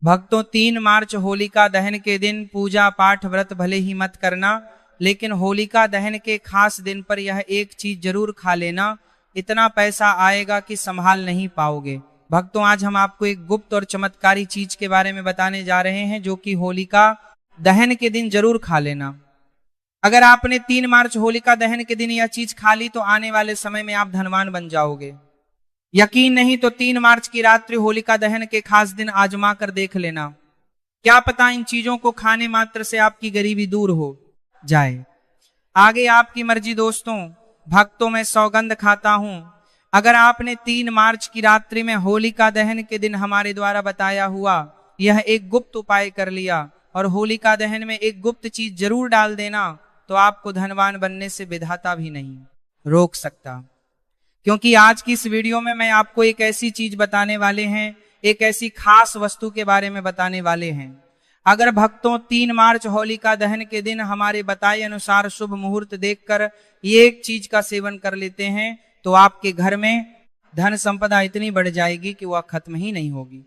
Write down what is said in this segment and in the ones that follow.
भक्तों 3 मार्च होलिका दहन के दिन पूजा पाठ व्रत भले ही मत करना, लेकिन होलिका दहन के खास दिन पर यह एक चीज जरूर खा लेना। इतना पैसा आएगा कि संभाल नहीं पाओगे। भक्तों आज हम आपको एक गुप्त और चमत्कारी चीज के बारे में बताने जा रहे हैं, जो कि होलिका दहन के दिन जरूर खा लेना। अगर आपने 3 मार्च होलिका दहन के दिन यह चीज खा ली तो आने वाले समय में आप धनवान बन जाओगे। यकीन नहीं तो 3 मार्च की रात्रि होलिका दहन के खास दिन आजमा कर देख लेना। क्या पता इन चीजों को खाने मात्र से आपकी गरीबी दूर हो जाए। आगे आपकी मर्जी दोस्तों। भक्तों मैं सौगंध खाता हूं, अगर आपने 3 मार्च की रात्रि में होलिका दहन के दिन हमारे द्वारा बताया हुआ यह एक गुप्त उपाय कर लिया और होलिका दहन में एक गुप्त चीज जरूर डाल देना, तो आपको धनवान बनने से विधाता भी नहीं रोक सकता। क्योंकि आज की इस वीडियो में मैं आपको एक ऐसी चीज बताने वाले हैं, एक ऐसी खास वस्तु के बारे में बताने वाले हैं। अगर भक्तों 3 मार्च होलिका दहन के दिन हमारे बताए अनुसार शुभ मुहूर्त देखकर ये एक चीज का सेवन कर लेते हैं, तो आपके घर में धन संपदा इतनी बढ़ जाएगी कि वह खत्म ही नहीं होगी।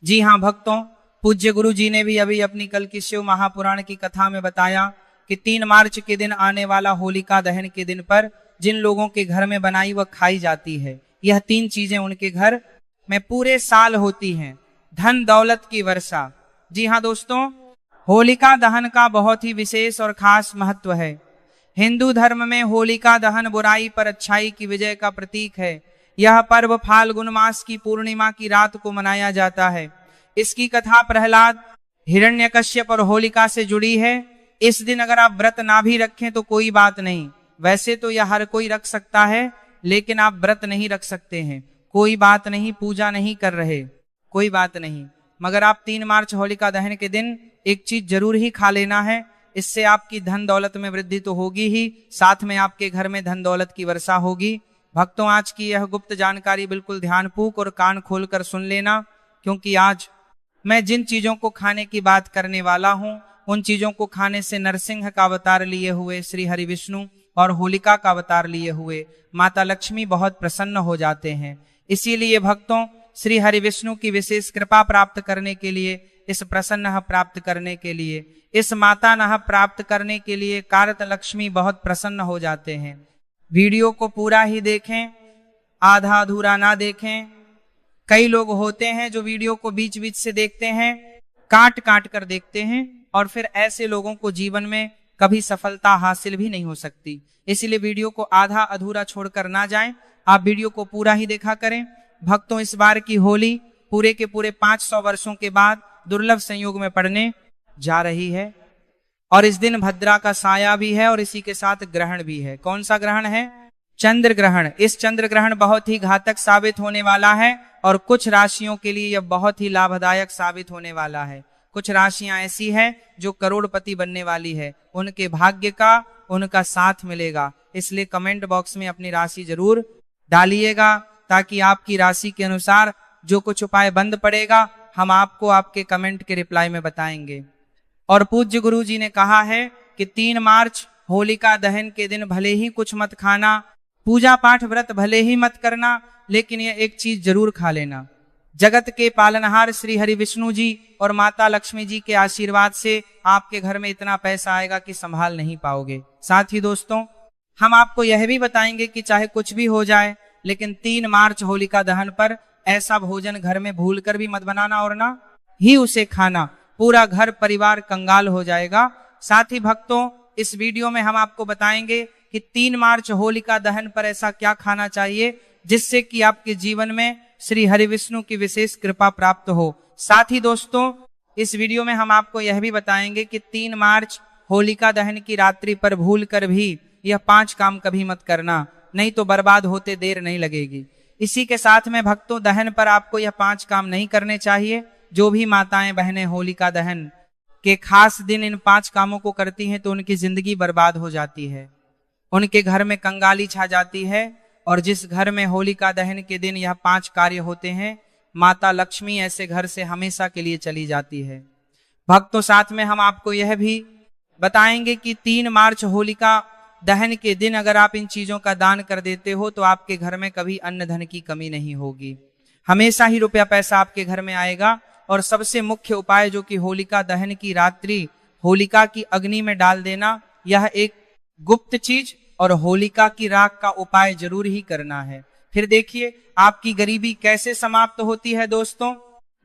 जी हाँ भक्तों, पूज्य गुरु जी ने भी अभी अपनी कल की शिव महापुराण की कथा में बताया कि 3 मार्च के दिन आने वाला होलिका दहन के दिन पर जिन लोगों के घर में बनाई वह खाई जाती है, यह 3 चीजें उनके घर में पूरे साल होती हैं। धन दौलत की वर्षा। जी हाँ दोस्तों, होलिका दहन का बहुत ही विशेष और खास महत्व है। हिंदू धर्म में होलिका दहन बुराई पर अच्छाई की विजय का प्रतीक है। यह पर्व फाल्गुन मास की पूर्णिमा की रात को मनाया जाता है। इसकी कथा प्रहलाद, हिरण्यकश्यप और होलिका से जुड़ी है। इस दिन अगर आप व्रत ना भी रखें तो कोई बात नहीं, वैसे तो यह हर कोई रख सकता है, लेकिन आप व्रत नहीं रख सकते हैं, कोई बात नहीं, पूजा नहीं कर रहे, कोई बात नहीं, मगर आप 3 मार्च होलिका दहन के दिन एक चीज जरूर ही खा लेना है। इससे आपकी धन दौलत में वृद्धि तो होगी ही, साथ में आपके घर में धन दौलत की वर्षा होगी। भक्तों आज की यह गुप्त जानकारी बिल्कुल ध्यानपूर्वक और कान खोलकर सुन लेना, क्योंकि आज मैं जिन चीजों को खाने की बात करने वाला हूं, उन चीजों को खाने से नरसिंह का अवतार लिए हुए श्री हरि विष्णु और होलिका का अवतार लिए हुए माता लक्ष्मी बहुत प्रसन्न हो जाते हैं। इसीलिए भक्तों श्री हरि विष्णु की विशेष कृपा प्राप्त करने के लिए, इस प्रसन्न प्राप्त करने के लिए, इस माता नह प्राप्त करने के लिए कारत लक्ष्मी बहुत प्रसन्न हो जाते हैं। वीडियो को पूरा ही देखें, आधा अधूरा ना देखें। कई लोग होते हैं जो वीडियो को बीच बीच से देखते हैं, काट काट कर देखते हैं, और फिर ऐसे लोगों को जीवन में कभी सफलता हासिल भी नहीं हो सकती। इसलिए वीडियो को आधा अधूरा छोड़कर ना जाएं, आप वीडियो को पूरा ही देखा करें। भक्तों इस बार की होली पूरे के पूरे 500 वर्षों के बाद दुर्लभ संयोग में पड़ने जा रही है, और इस दिन भद्रा का साया भी है और इसी के साथ ग्रहण भी है। कौन सा ग्रहण है? चंद्र ग्रहण। इस चंद्र ग्रहण बहुत ही घातक साबित होने वाला है और कुछ राशियों के लिए यह बहुत ही लाभदायक साबित होने वाला है। कुछ राशियां ऐसी हैं जो करोड़पति बनने वाली है, उनके भाग्य का उनका साथ मिलेगा। इसलिए कमेंट बॉक्स में अपनी राशि जरूर डालिएगा, ताकि आपकी राशि के अनुसार जो कुछ उपाय बंद पड़ेगा हम आपको आपके कमेंट के रिप्लाई में बताएंगे। और पूज्य गुरु जी ने कहा है कि 3 मार्च होलिका दहन के दिन भले ही कुछ मत खाना, पूजा पाठ व्रत भले ही मत करना, लेकिन यह एक चीज जरूर खा लेना। जगत के पालनहार श्री हरि विष्णु जी और माता लक्ष्मी जी के आशीर्वाद से आपके घर में इतना पैसा आएगा कि संभाल नहीं पाओगे। साथ ही दोस्तों हम आपको यह भी बताएंगे कि चाहे कुछ भी हो जाए, लेकिन 3 मार्च होलिका दहन पर ऐसा भोजन घर में भूलकर भी मत बनाना और ना ही उसे खाना, पूरा घर परिवार कंगाल हो जाएगा। साथ ही भक्तों इस वीडियो में हम आपको बताएंगे कि 3 मार्च होलिका दहन पर ऐसा क्या खाना चाहिए जिससे कि आपके जीवन में श्री हरि विष्णु की विशेष कृपा प्राप्त हो। साथ ही दोस्तों इस वीडियो में हम आपको यह भी बताएंगे कि 3 मार्च होलिका दहन की रात्रि पर भूल कर भी यह 5 काम कभी मत करना, नहीं तो बर्बाद होते देर नहीं लगेगी। इसी के साथ में भक्तों दहन पर आपको यह 5 काम नहीं करने चाहिए। जो भी माताएं बहनें होलिका दहन के खास दिन इन 5 कामों को करती हैं तो उनकी जिंदगी बर्बाद हो जाती है, उनके घर में कंगाली छा जाती है, और जिस घर में होलिका दहन के दिन यह 5 कार्य होते हैं, माता लक्ष्मी ऐसे घर से हमेशा के लिए चली जाती है। भक्तों साथ में हम आपको यह भी बताएंगे कि 3 मार्च होलिका दहन के दिन अगर आप इन चीजों का दान कर देते हो तो आपके घर में कभी अन्न धन की कमी नहीं होगी, हमेशा ही रुपया पैसा आपके घर में आएगा। और सबसे मुख्य उपाय जो कि होलिका दहन की रात्रि होलिका की अग्नि में डाल देना, यह एक गुप्त चीज और होलिका की राख का उपाय जरूर ही करना है। फिर देखिए आपकी गरीबी कैसे समाप्त होती है। दोस्तों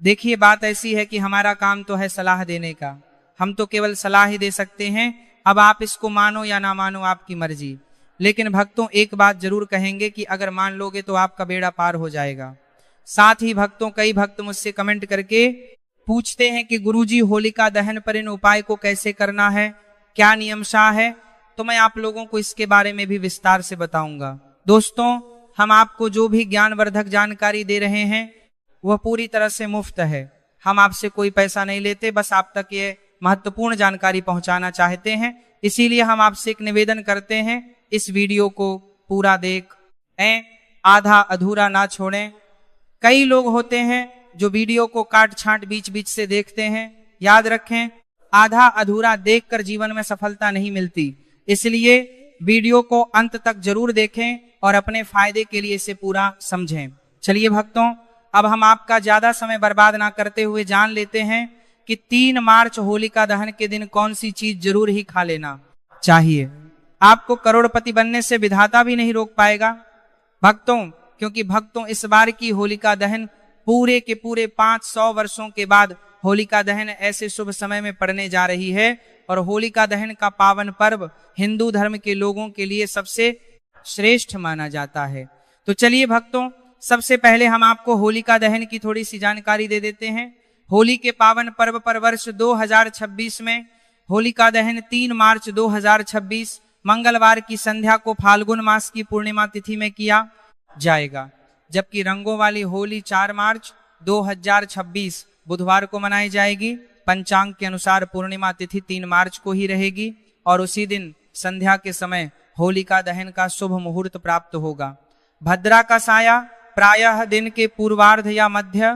देखिए, बात ऐसी है कि हमारा काम तो है सलाह देने का, हम तो केवल सलाह ही दे सकते हैं। अब आप इसको मानो या ना मानो आपकी मर्जी, लेकिन भक्तों एक बात जरूर कहेंगे कि अगर मान लोगे तो आपका बेड़ा पार हो जाएगा। साथ ही भक्तों, कई भक्त मुझसे कमेंट करके पूछते हैं कि गुरुजी होलिका दहन पर इन उपाय को कैसे करना है, क्या नियम शाह है, तो मैं आप लोगों को इसके बारे में भी विस्तार से बताऊंगा। दोस्तों हम आपको जो भी ज्ञानवर्धक जानकारी दे रहे हैं वह पूरी तरह से मुफ्त है। हम आपसे कोई पैसा नहीं लेते, बस आप तक ये महत्वपूर्ण जानकारी पहुंचाना चाहते हैं। इसीलिए हम आपसे एक निवेदन करते हैं, इस वीडियो को पूरा देखें, आधा अधूरा ना छोड़ें। कई लोग होते हैं जो वीडियो को काट छांट बीच बीच से देखते हैं। याद रखें, आधा अधूरा देखकर जीवन में सफलता नहीं मिलती, इसलिए वीडियो को अंत तक जरूर देखें और अपने फायदे के लिए इसे पूरा समझें। चलिए भक्तों, अब हम आपका ज्यादा समय बर्बाद ना करते हुए जान लेते हैं कि 3 मार्च होलिका दहन के दिन कौन सी चीज जरूर ही खा लेना चाहिए। आपको करोड़पति बनने से विधाता भी नहीं रोक पाएगा भक्तों, क्योंकि भक्तों इस बार की होलिका दहन पूरे के पूरे 500 वर्षों के बाद होलिका दहन ऐसे शुभ समय में पड़ने जा रही है। और होलिका दहन का पावन पर्व हिंदू धर्म के लोगों के लिए सबसे श्रेष्ठ माना जाता है। तो चलिए भक्तों, सबसे पहले हम आपको होलिका दहन की थोड़ी सी जानकारी दे देते हैं। होली के पावन पर्व पर वर्ष 2026 में होलिका दहन 3 मार्च 2026 मंगलवार की संध्या को फाल्गुन मास की पूर्णिमा तिथि में किया जाएगा, जबकि रंगों वाली होली 4 मार्च 2026 बुधवार को मनाई जाएगी। पंचांग के अनुसार पूर्णिमा तिथि 3 मार्च को ही रहेगी और उसी दिन संध्या के समय होलिका दहन का शुभ मुहूर्त प्राप्त होगा। भद्रा का साया प्रायः दिन के पूर्वार्ध या मध्य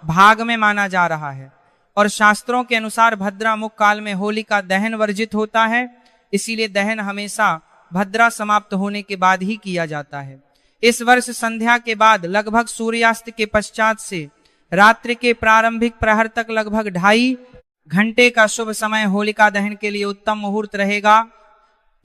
भाग में माना जा रहा है और शास्त्रों के अनुसार भद्रा मुख काल में होलिका दहन वर्जित होता है, इसीलिए दहन हमेशा भद्रा समाप्त होने के बाद ही किया जाता है। इस वर्ष संध्या के बाद लगभग सूर्यास्त के पश्चात से रात्रि के प्रारंभिक प्रहर तक लगभग 2.5 घंटे का शुभ समय होलिका दहन के लिए उत्तम मुहूर्त रहेगा।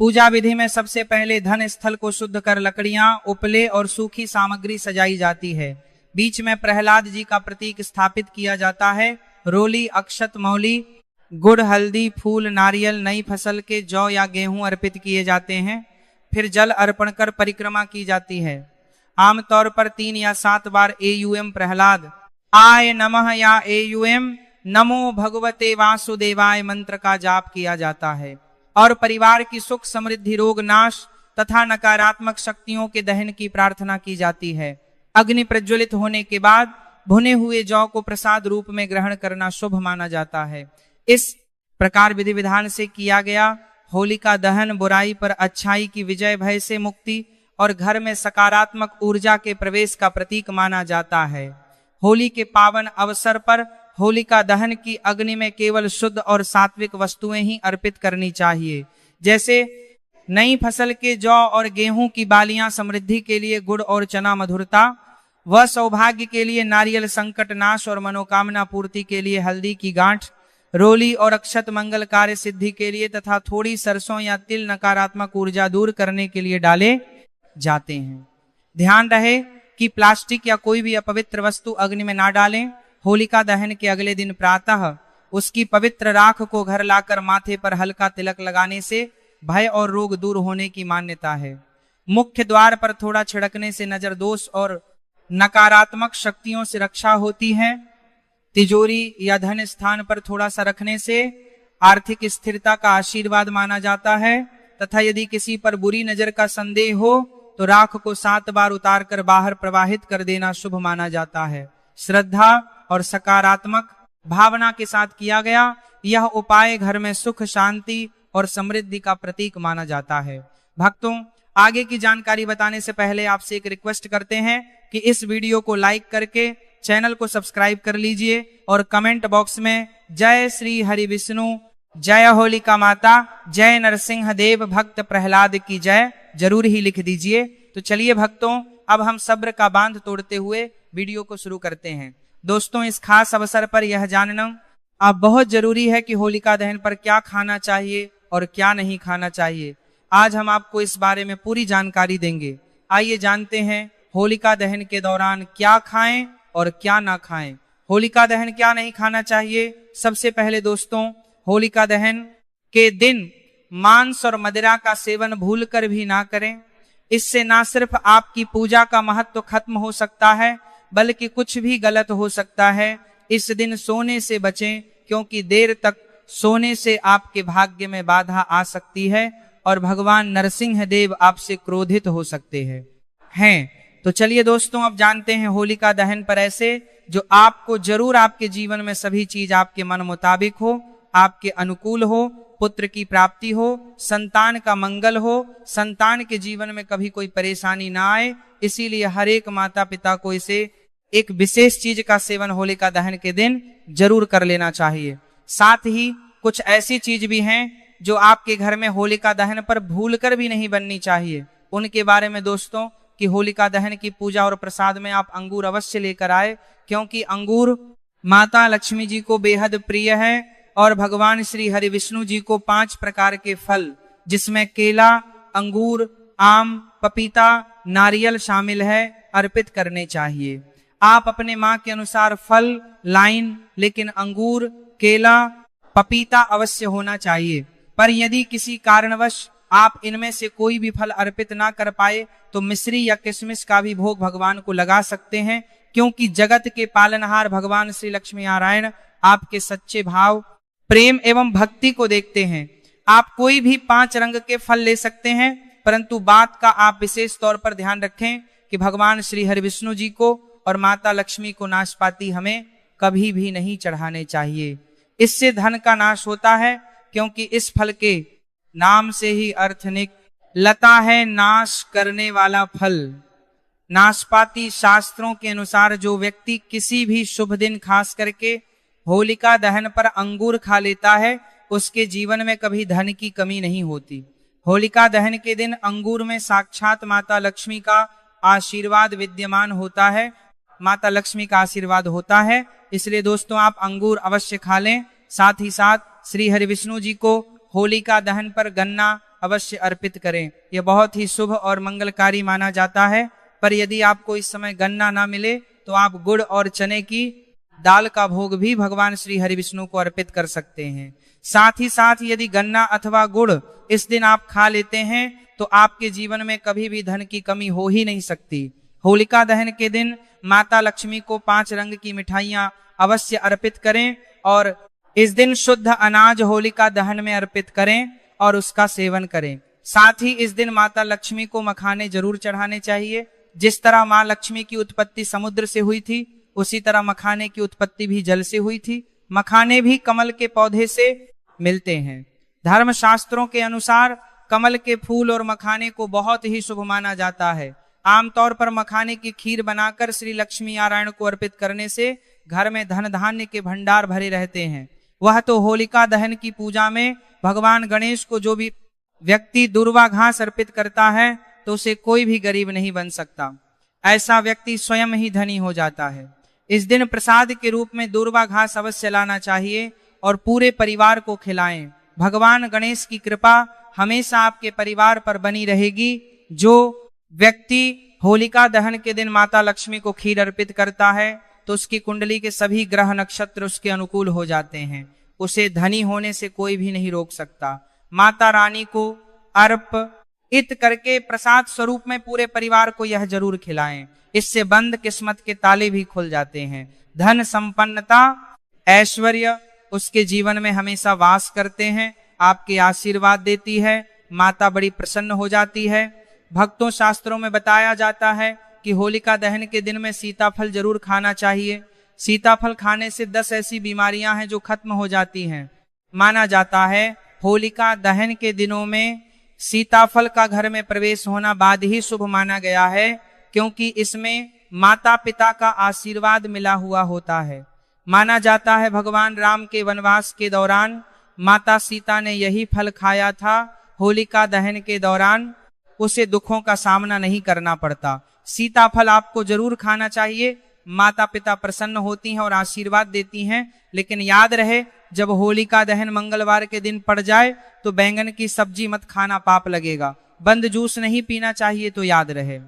पूजा विधि में सबसे पहले धन स्थल को शुद्ध कर लकड़ियां, उपले और सूखी सामग्री सजाई जाती है। बीच में प्रहलाद जी का प्रतीक स्थापित किया जाता है। रोली, अक्षत, मौली, गुड़, हल्दी, फूल, नारियल, नई फसल के जौ या गेहूं अर्पित किए जाते हैं। फिर जल अर्पण कर परिक्रमा की जाती है। आमतौर पर 3 या 7 बार एयूएम प्रहलाद आय नमः या एयूएम नमो भगवते वासुदेवाय मंत्र का जाप किया जाता है और परिवार की सुख समृद्धि, रोग नाश तथा नकारात्मक शक्तियों के दहन की प्रार्थना की जाती है। अग्नि प्रज्वलित होने के बाद भुने हुए जौ को प्रसाद रूप में ग्रहण करना शुभ माना जाता है। इस प्रकार विधि विधान से किया गया होलिका दहन बुराई पर अच्छाई की विजय, भय से मुक्ति और घर में सकारात्मक ऊर्जा के प्रवेश का प्रतीक माना जाता है। होली के पावन अवसर पर होलिका दहन की अग्नि में केवल शुद्ध और सात्विक वस्तुएं ही अर्पित करनी चाहिए, जैसे नई फसल के जौ और गेहूं की बालियां समृद्धि के लिए गुड़ और चना मधुरता, व सौभाग्य के लिए नारियल, संकट नाश और मनोकामना पूर्ति के लिए हल्दी की गांठ, रोली और अक्षत मंगल कार्य सिद्धि के लिए तथा थोड़ी सरसों या तिल नकारात्मक ऊर्जा दूर करने के लिए डाले जाते हैं। ध्यान रहे कि प्लास्टिक या कोई भी अपवित्र वस्तु अग्नि में ना डालें। होलिका दहन के अगले दिन प्रातः उसकी पवित्र राख को घर लाकर माथे पर हल्का तिलक लगाने से भय और रोग दूर होने की मान्यता है। मुख्य द्वार पर थोड़ा छिड़कने से नजर दोष और नकारात्मक शक्तियों से रक्षा होती है। तिजोरी या धन स्थान पर थोड़ा सा रखने से आर्थिक स्थिरता का आशीर्वाद माना जाता है तथा यदि किसी पर बुरी नजर का संदेह हो तो राख को 7 बार उतार कर बाहर प्रवाहित कर देना शुभ माना जाता है। श्रद्धा और सकारात्मक भावना के साथ किया गया यह उपाय घर में सुख, शांति और समृद्धि का प्रतीक माना जाता है। भक्तों, आगे की जानकारी बताने से पहले आपसे एक रिक्वेस्ट करते हैं कि इस वीडियो को लाइक करके चैनल को सब्सक्राइब कर लीजिए और कमेंट बॉक्स में जय श्री हरि विष्णु, जय होलिका माता, जय नरसिंह देव, भक्त प्रहलाद की जय जरूर ही लिख दीजिए। तो चलिए भक्तों, अब हम सब्र का बांध तोड़ते हुए वीडियो को शुरू करते हैं। दोस्तों, इस खास अवसर पर यह जानना अब बहुत जरूरी है कि होलिका दहन पर क्या खाना चाहिए और क्या नहीं खाना चाहिए। आज हम आपको इस बारे में पूरी जानकारी देंगे। आइए जानते हैं होलिका दहन के दौरान क्या खाएं और क्या ना खाएं। होलिका दहन क्या नहीं खाना चाहिए। सबसे पहले दोस्तों, होलिका दहन के दिन मांस और मदिरा का सेवन भूलकर भी ना करें। इससे ना सिर्फ आपकी पूजा का महत्व खत्म हो सकता है, बल्कि कुछ भी गलत हो सकता है। इस दिन सोने से बचें, क्योंकि देर तक सोने से आपके भाग्य में बाधा आ सकती है और भगवान नरसिंह देव आपसे क्रोधित हो सकते हैं। तो चलिए दोस्तों, अब जानते हैं होलिका दहन पर ऐसे जो आपको जरूर आपके जीवन में सभी चीज आपके मन मुताबिक हो, आपके अनुकूल हो, पुत्र की प्राप्ति हो, संतान का मंगल हो, संतान के जीवन में कभी कोई परेशानी ना आए। इसीलिए हर एक माता पिता को इसे एक विशेष चीज का सेवन होलिका दहन के दिन जरूर कर लेना चाहिए। साथ ही कुछ ऐसी चीज भी हैं जो आपके घर में होलिका दहन पर भूलकर भी नहीं बननी चाहिए। उनके बारे में दोस्तों, कि होलिका दहन की पूजा और प्रसाद में आप अंगूर अवश्य लेकर आए, क्योंकि अंगूर माता लक्ष्मी जी को बेहद प्रिय है और भगवान श्री हरि विष्णु जी को 5 प्रकार के फल, जिसमें केला, अंगूर, आम, पपीता, नारियल शामिल है, अर्पित करने चाहिए। आप अपने माँ के अनुसार फल लाइन, लेकिन अंगूर, केला, पपीता अवश्य होना चाहिए। पर यदि किसी कारणवश आप इनमें से कोई भी फल अर्पित ना कर पाए तो मिश्री या किशमिश का भी भोग भगवान को लगा सकते हैं, क्योंकि जगत के पालनहार भगवान श्री लक्ष्मी नारायण आपके सच्चे भाव, प्रेम एवं भक्ति को देखते हैं। आप कोई भी 5 रंग के फल ले सकते हैं, परंतु बात का आप विशेष तौर पर ध्यान रखें कि भगवान श्री हरि विष्णु जी को और माता लक्ष्मी को नाशपाती हमें कभी भी नहीं चढ़ाने चाहिए। इससे धन का नाश होता है, क्योंकि इस फल के नाम से ही अर्थ निकलता है नाश करने वाला फल। नाशपाती शास्त्रों के अनुसार जो व्यक्ति किसी भी शुभ दिन खास करके होलिका दहन पर अंगूर खा लेता है, उसके जीवन में कभी धन की कमी नहीं होती। होलिका दहन के दिन अंगूर में साक्षात माता लक्ष्मी का आशीर्वाद विद्यमान होता है, माता लक्ष्मी का आशीर्वाद होता है। इसलिए दोस्तों, आप अंगूर अवश्य खा लें। साथ ही साथ श्री हरि विष्णु जी को होलिका दहन पर गन्ना अवश्य अर्पित करें। यह बहुत ही शुभ और मंगलकारी माना जाता है। पर यदि आपको इस समय गन्ना ना मिले तो आप गुड़ और चने की दाल का भोग भी भगवान श्री हरि विष्णु को अर्पित कर सकते हैं। साथ ही साथ यदि गन्ना अथवा गुड़ इस दिन आप खा लेते हैं तो आपके जीवन में कभी भी धन की कमी हो ही नहीं सकती। होलिका दहन के दिन माता लक्ष्मी को 5 रंग की मिठाइयां अवश्य अर्पित करें और इस दिन शुद्ध अनाज होलिका दहन में अर्पित करें और उसका सेवन करें। साथ ही इस दिन माता लक्ष्मी को मखाने जरूर चढ़ाने चाहिए। जिस तरह माँ लक्ष्मी की उत्पत्ति समुद्र से हुई थी, उसी तरह मखाने की उत्पत्ति भी जल से हुई थी। मखाने भी कमल के पौधे से मिलते हैं। धर्म शास्त्रों के अनुसार कमल के फूल और मखाने को बहुत ही शुभ माना जाता है। आमतौर पर मखाने की खीर बनाकर श्री लक्ष्मी नारायण को अर्पित करने से घर में धन धान्य के भंडार भरे रहते हैं। वह तो होलिका दहन की पूजा में भगवान गणेश को जो भी व्यक्ति दूर्वा घास अर्पित करता है तो उसे कोई भी गरीब नहीं बन सकता। ऐसा व्यक्ति स्वयं ही धनी हो जाता है। इस दिन प्रसाद के रूप में दूर्वा घास अवश्य लाना चाहिए और पूरे परिवार को खिलाएं। भगवान गणेश की कृपा हमेशा आपके परिवार पर बनी रहेगी। जो व्यक्ति होलिका दहन के दिन माता लक्ष्मी को खीर अर्पित करता है तो उसकी कुंडली के सभी ग्रह नक्षत्र उसके अनुकूल हो जाते हैं। उसे धनी होने से कोई भी नहीं रोक सकता। माता रानी को अर्पित करके प्रसाद स्वरूप में पूरे परिवार को यह जरूर खिलाएं। इससे बंद किस्मत के ताले भी खुल जाते हैं। धन संपन्नता ऐश्वर्य उसके जीवन में हमेशा वास करते हैं। आपके आशीर्वाद देती है। माता बड़ी प्रसन्न हो जाती है। भक्तों, शास्त्रों में बताया जाता है कि होलिका दहन के दिन में सीताफल जरूर खाना चाहिए। सीताफल खाने से 10 ऐसी बीमारियां हैं जो खत्म हो जाती हैं। माना जाता है होलिका दहन के दिनों में सीताफल का घर में प्रवेश होना बाद ही शुभ माना गया है, क्योंकि इसमें माता पिता का आशीर्वाद मिला हुआ होता है। माना जाता है भगवान राम के वनवास के दौरान माता सीता ने यही फल खाया था। होलिका दहन के दौरान उसे दुखों का सामना नहीं करना पड़ता। सीताफल आपको जरूर खाना चाहिए। माता पिता प्रसन्न होती हैं और आशीर्वाद देती हैं। लेकिन याद रहे, जब होलिका दहन मंगलवार के दिन पड़ जाए तो बैंगन की सब्जी मत खाना, पाप लगेगा। बंद जूस नहीं पीना चाहिए, तो याद रहे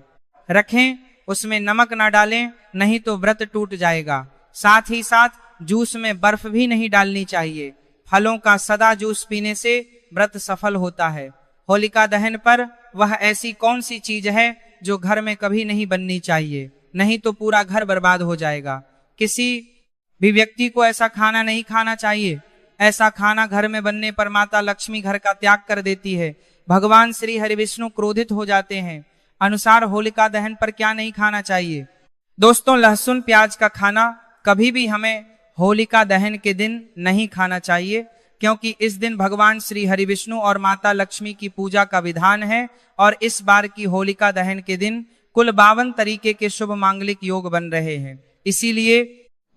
रखें, उसमें नमक ना डालें, नहीं तो व्रत टूट जाएगा। साथ ही साथ जूस में बर्फ भी नहीं डालनी चाहिए। फलों का सदा जूस पीने से व्रत सफल होता है। होलिका दहन पर वह ऐसी कौन सी चीज है जो घर में कभी नहीं बननी चाहिए, नहीं तो पूरा घर बर्बाद हो जाएगा। किसी भी व्यक्ति को ऐसा खाना नहीं खाना चाहिए। ऐसा खाना घर में बनने पर माता लक्ष्मी घर का त्याग कर देती है। भगवान श्री हरि विष्णु क्रोधित हो जाते हैं। अनुसार होलिका दहन पर क्या नहीं खाना चाहिए? दोस्तों, लहसुन प्याज का खाना कभी भी हमें होलिका दहन के दिन नहीं खाना चाहिए, क्योंकि इस दिन भगवान श्री हरि विष्णु और माता लक्ष्मी की पूजा का विधान है। और इस बार की होलिका दहन के दिन कुल 52 तरीके के शुभ मांगलिक योग बन रहे हैं। इसीलिए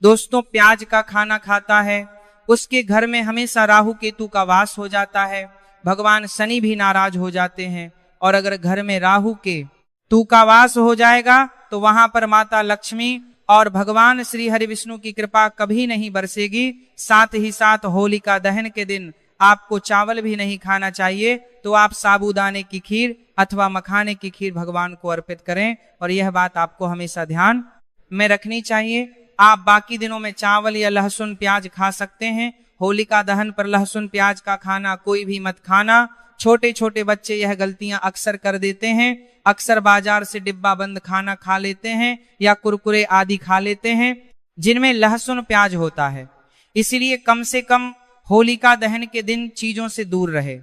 दोस्तों, प्याज का खाना खाता है उसके घर में हमेशा राहु केतु का वास हो जाता है। भगवान शनि भी नाराज हो जाते हैं। और अगर घर में राहु केतु का वास हो जाएगा तो वहां पर माता लक्ष्मी और भगवान श्री हरि विष्णु की कृपा कभी नहीं बरसेगी। साथ ही साथ होलिका दहन के दिन आपको चावल भी नहीं खाना चाहिए, तो आप साबूदाने की खीर अथवा मखाने की खीर भगवान को अर्पित करें। और यह बात आपको हमेशा ध्यान में रखनी चाहिए। आप बाकी दिनों में चावल या लहसुन प्याज खा सकते हैं। होलिका दहन पर लहसुन प्याज का खाना कोई भी मत खाना। छोटे छोटे बच्चे यह गलतियां अक्सर कर देते हैं। अक्सर बाजार से डिब्बा बंद खाना खा लेते हैं या कुरकुरे आदि खा लेते हैं जिनमें लहसुन प्याज होता है। इसलिए कम से कम होलिका दहन के दिन चीजों से दूर रहे।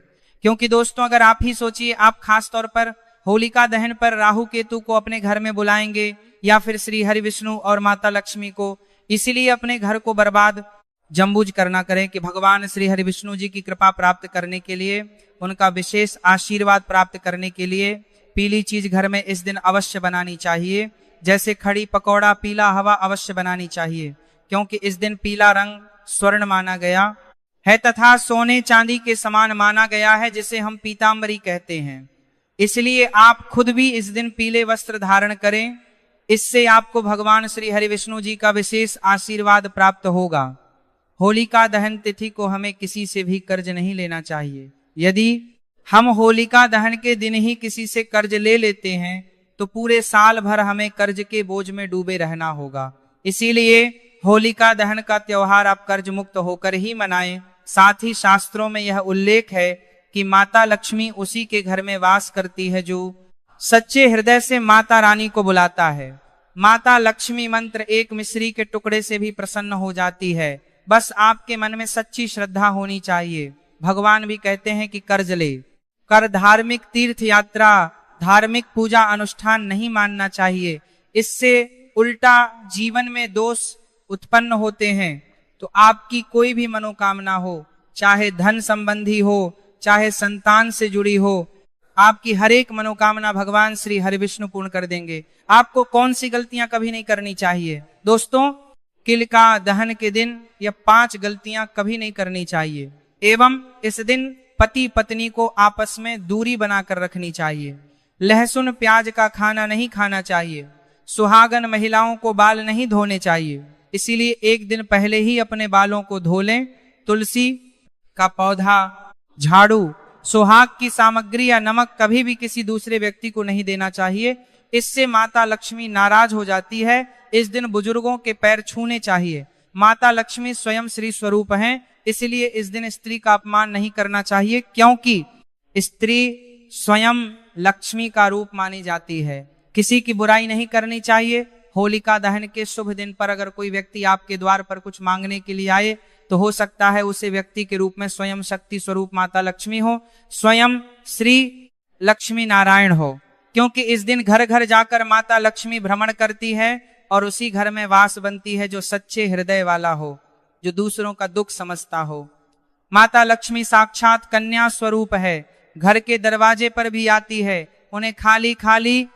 क्योंकि दोस्तों, अगर आप ही सोचिए, आप खास तौर पर होलिका दहन पर राहु केतु को अपने घर में बुलाएंगे या फिर श्री हरि विष्णु और माता लक्ष्मी को, इसीलिए अपने घर को बर्बाद जम्बूज करना करें कि भगवान श्री हरि विष्णु जी की कृपा प्राप्त करने के लिए, उनका विशेष आशीर्वाद प्राप्त करने के लिए पीली चीज घर में इस दिन अवश्य बनानी चाहिए। जैसे खड़ी पकौड़ा, पीला हवा अवश्य बनानी चाहिए, क्योंकि इस दिन पीला रंग स्वर्ण माना गया है तथा सोने चांदी के समान माना गया है, जिसे हम पीतांबरी कहते हैं। इसलिए आप खुद भी इस दिन पीले वस्त्र धारण करें। इससे आपको भगवान श्री हरि विष्णु जी का विशेष आशीर्वाद प्राप्त होगा। होलिका दहन तिथि को हमें किसी से भी कर्ज नहीं लेना चाहिए। यदि हम होलिका दहन के दिन ही किसी से कर्ज ले लेते हैं तो पूरे साल भर हमें कर्ज के बोझ में डूबे रहना होगा। इसीलिए होलिका दहन का त्योहार आप कर्ज मुक्त होकर ही मनाएं। साथ ही शास्त्रों में यह उल्लेख है कि माता लक्ष्मी उसी के घर में वास करती है जो सच्चे हृदय से माता रानी को बुलाता है। माता लक्ष्मी मंत्र एक मिश्री के टुकड़े से भी प्रसन्न हो जाती है। बस आपके मन में सच्ची श्रद्धा होनी चाहिए। भगवान भी कहते हैं कि कर्ज ले कर धार्मिक तीर्थ यात्रा, धार्मिक पूजा अनुष्ठान नहीं मानना चाहिए। इससे उल्टा जीवन में दोष उत्पन्न होते हैं। तो आपकी कोई भी मनोकामना हो, चाहे धन संबंधी हो, चाहे संतान से जुड़ी हो, आपकी हर एक मनोकामना भगवान श्री हरि विष्णु पूर्ण कर देंगे। आपको कौन सी गलतियां कभी नहीं करनी चाहिए? दोस्तों, होलिका दहन के दिन यह 5 गलतियां कभी नहीं करनी चाहिए। एवं इस दिन पति पत्नी को आपस में दूरी बनाकर रखनी चाहिए। लहसुन प्याज का खाना नहीं खाना चाहिए। सुहागन महिलाओं को बाल नहीं धोने चाहिए, इसीलिए एक दिन पहले ही अपने बालों को धो लें। तुलसी का पौधा, झाड़ू, सुहाग की सामग्री या नमक कभी भी किसी दूसरे व्यक्ति को नहीं देना चाहिए। इससे माता लक्ष्मी नाराज हो जाती है। इस दिन बुजुर्गों के पैर छूने चाहिए। माता लक्ष्मी स्वयं श्री स्वरूप हैं, इसलिए इस दिन स्त्री का अपमान नहीं करना चाहिए, क्योंकि स्त्री स्वयं लक्ष्मी का रूप मानी जाती है। किसी की बुराई नहीं करनी चाहिए। होलिका दहन के शुभ दिन पर अगर कोई व्यक्ति आपके द्वार पर कुछ मांगने के लिए आए तो हो सकता है उसे व्यक्ति के रूप में स्वयं शक्ति स्वरूप माता लक्ष्मी हो, स्वयं श्री लक्ष्मी नारायण हो। क्योंकि इस दिन घर घर जाकर माता लक्ष्मी भ्रमण करती है और उसी घर में वास बनती है जो सच्चे हृदय वाला हो, जो दूसरों का दुख समझता हो। माता लक्ष्मी साक्षात कन्या स्वरूप है। घर के दरवाजे पर भी आती है। उन्हें खाली खाली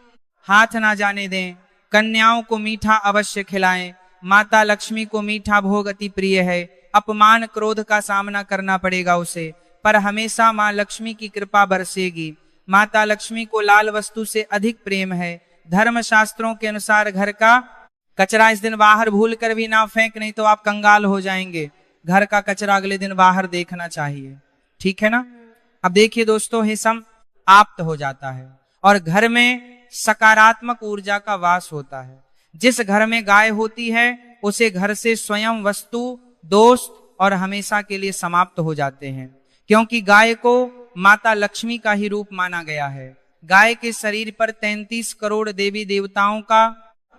हाथ ना जाने दें। कन्याओं को मीठा अवश्य खिलाएं। माता लक्ष्मी को मीठा भोग अति प्रिय है। अपमान क्रोध का सामना करना पड़ेगा उसे, पर हमेशा माँ लक्ष्मी की कृपा बरसेगी। माता लक्ष्मी को लाल वस्तु से अधिक प्रेम है। धर्म शास्त्रों के अनुसार घर का कचरा इस दिन बाहर भूल कर भी ना फेंक, नहीं तो आप कंगाल हो जाएंगे। घर का कचरा अगले दिन बाहर देखना चाहिए, ठीक है ना। अब देखिए दोस्तों, हे समाप्त हो जाता है और घर में सकारात्मक ऊर्जा का वास होता है। जिस घर में गाय होती है उसे घर से स्वयं, वस्तु, दोस्त और हमेशा के लिए समाप्त हो जाते हैं, क्योंकि गाय को माता लक्ष्मी का ही रूप माना गया है। गाय के शरीर पर 33 करोड़ देवी देवताओं का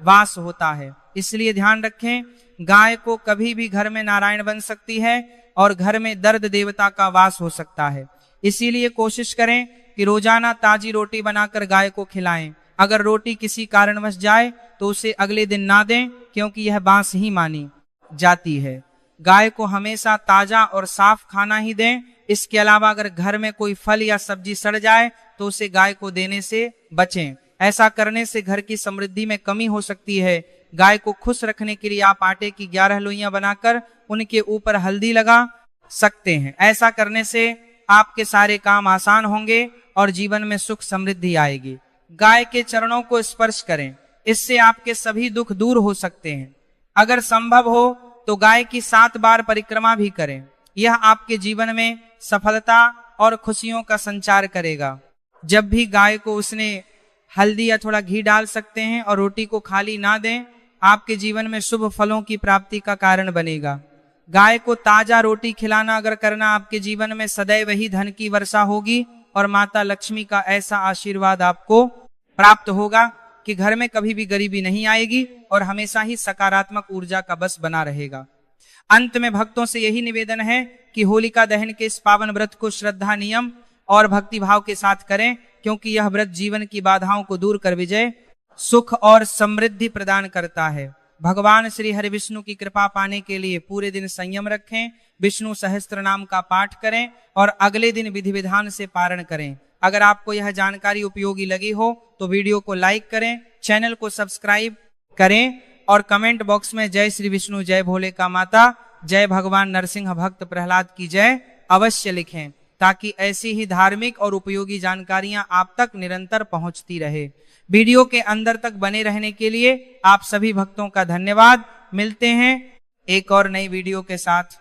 वास होता है। इसलिए ध्यान रखें, गाय को कभी भी घर में नारायण बन सकती है और घर में दर्द देवता का वास हो सकता है। इसीलिए कोशिश करें कि रोजाना ताजी रोटी बनाकर गाय को खिलाएं। अगर रोटी किसी कारणवश जाए तो उसे अगले दिन ना दें, क्योंकि यह बांस ही मानी जाती है। गाय को हमेशा ताजा और साफ खाना ही दें। इसके अलावा अगर घर में कोई फल या सब्जी सड़ जाए तो उसे गाय को देने से बचें। ऐसा करने से घर की समृद्धि में कमी हो सकती है। गाय को खुश रखने के लिए आप आटे की 11 लोइयां बनाकर उनके ऊपर हल्दी लगा सकते हैं। ऐसा करने से आपके सारे काम आसान होंगे और जीवन में सुख समृद्धि आएगी। गाय के चरणों को स्पर्श करें, इससे आपके सभी दुख दूर हो सकते हैं। अगर संभव हो तो गाय की 7 बार परिक्रमा भी करें। यह आपके जीवन में सफलता और खुशियों का संचार करेगा। जब भी गाय को उसने हल्दी या थोड़ा घी डाल सकते हैं और रोटी को खाली ना दें, आपके जीवन में शुभ फलों की प्राप्ति का कारण बनेगा। गाय को ताजा रोटी खिलाना अगर करना, आपके जीवन में सदैव ही धन की वर्षा होगी और माता लक्ष्मी का ऐसा आशीर्वाद आपको प्राप्त होगा कि घर में कभी भी गरीबी नहीं आएगी और हमेशा ही सकारात्मक ऊर्जा का बस बना रहेगा। अंत में भक्तों से यही निवेदन है कि होलिका दहन के इस पावन व्रत को श्रद्धा, नियम और भक्ति भाव के साथ करें, क्योंकि यह व्रत जीवन की बाधाओं को दूर कर विजय, सुख और समृद्धि प्रदान करता है। भगवान श्री हरि विष्णु की कृपा पाने के लिए पूरे दिन संयम रखें, विष्णु सहस्त्र नाम का पाठ करें और अगले दिन विधि विधान से पारण करें। अगर आपको यह जानकारी उपयोगी लगी हो तो वीडियो को लाइक करें, चैनल को सब्सक्राइब करें और कमेंट बॉक्स में जय श्री विष्णु, जय भोले का माता, जय भगवान नरसिंह भक्त प्रहलाद की जय अवश्य लिखें, ताकि ऐसी ही धार्मिक और उपयोगी जानकारियां आप तक निरंतर पहुंचती रहे। वीडियो के अंदर तक बने रहने के लिए आप सभी भक्तों का धन्यवाद। मिलते हैं एक और नई वीडियो के साथ।